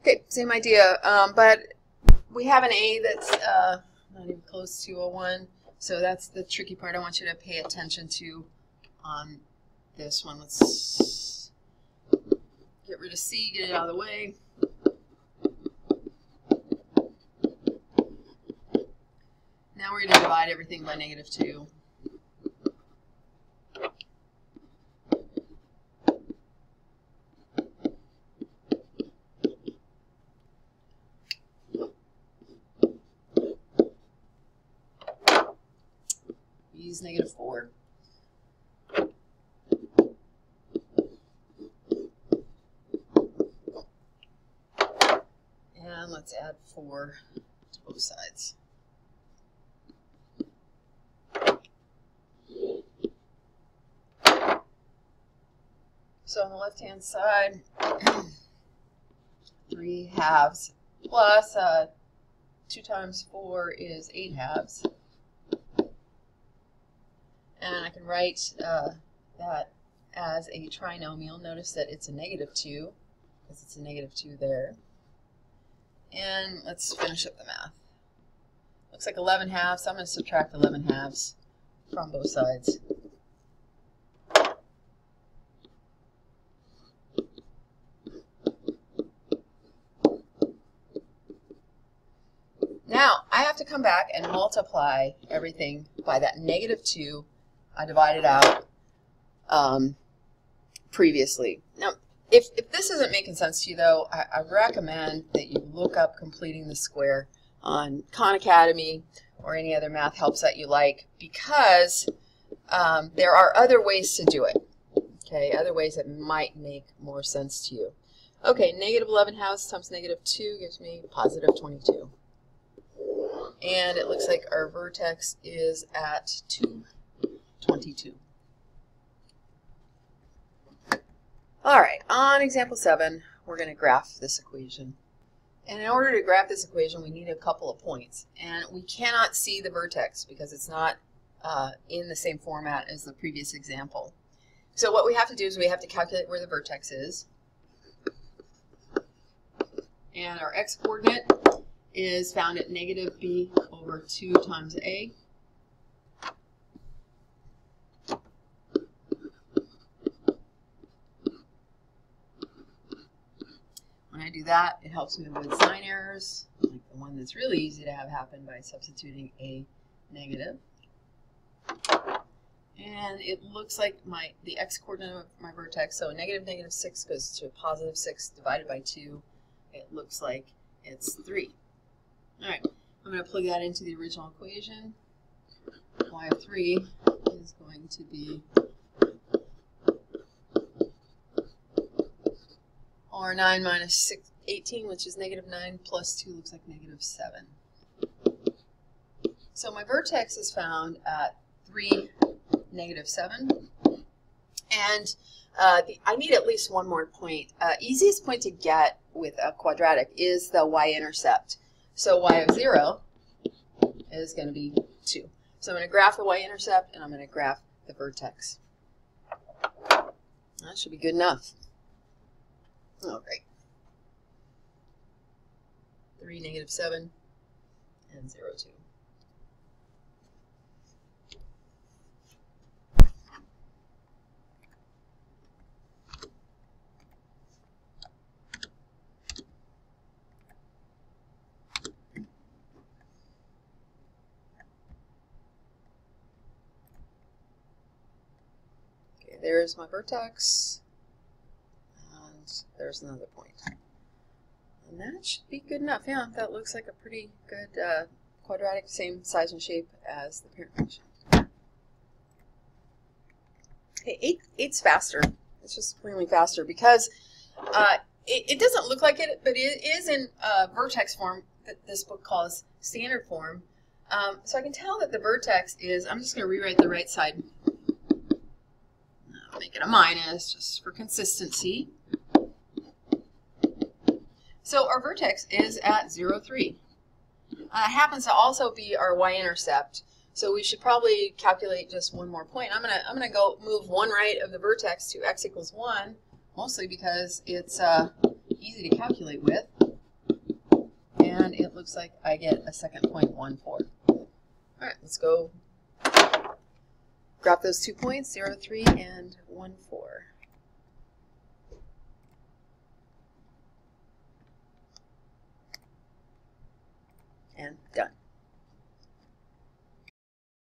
Okay, same idea, but we have an A that's not even close to a 1, so that's the tricky part I want you to pay attention to on this one. Let's get rid of C, get it out of the way. Now we're going to divide everything by -2. Use -4. And let's add 4 to both sides. So on the left-hand side, 3 halves plus 2 times 4 is 8 halves. And I can write that as a trinomial. Notice that it's a -2, because it's a -2 there. And let's finish up the math. Looks like 11 halves, so I'm going to subtract 11 halves from both sides. Now, I have to come back and multiply everything by that -2 I divided out previously. Now, if this isn't making sense to you, though, I recommend that you look up completing the square on Khan Academy or any other math helps that you like, because there are other ways to do it. Okay, other ways that might make more sense to you. Okay, -11 halves times -2 gives me +22. And it looks like our vertex is at 222. All right, on example 7, we're going to graph this equation. And in order to graph this equation, we need a couple of points. And we cannot see the vertex because it's not in the same format as the previous example. So what we have to do is we have to calculate where the vertex is. And our x-coordinate is found at -b over 2 times a. When I do that, it helps me avoid sign errors, like the one that's really easy to have happen by substituting a negative. And it looks like the x-coordinate of my vertex, so -6 goes to a +6 divided by 2. It looks like it's 3. All right, I'm going to plug that into the original equation. Y of 3 is going to be, or 9 minus 18, which is -9, plus 2 looks like -7. So my vertex is found at 3, -7. And I need at least one more point. Easiest point to get with a quadratic is the y-intercept. So y of 0 is going to be 2. So I'm going to graph the y-intercept, and I'm going to graph the vertex. That should be good enough. Oh, great. 3, -7, and 0, 2. Okay, there's my vertex. There's another point. And that should be good enough. Yeah, that looks like a pretty good quadratic, same size and shape as the parent function. Okay, 8's faster. It's just plainly faster because it doesn't look like it, but it is in vertex form that this book calls standard form. So I can tell that the vertex is, I'm just going to rewrite the right side. I'll make it a minus just for consistency. So our vertex is at 0, 3. It happens to also be our y-intercept, so we should probably calculate just one more point. I'm gonna go move one right of the vertex to x = 1, mostly because it's easy to calculate with. and it looks like I get a second point 1, 4. All right, let's go grab those 2 points, 0, 3, and 1, 4. And done.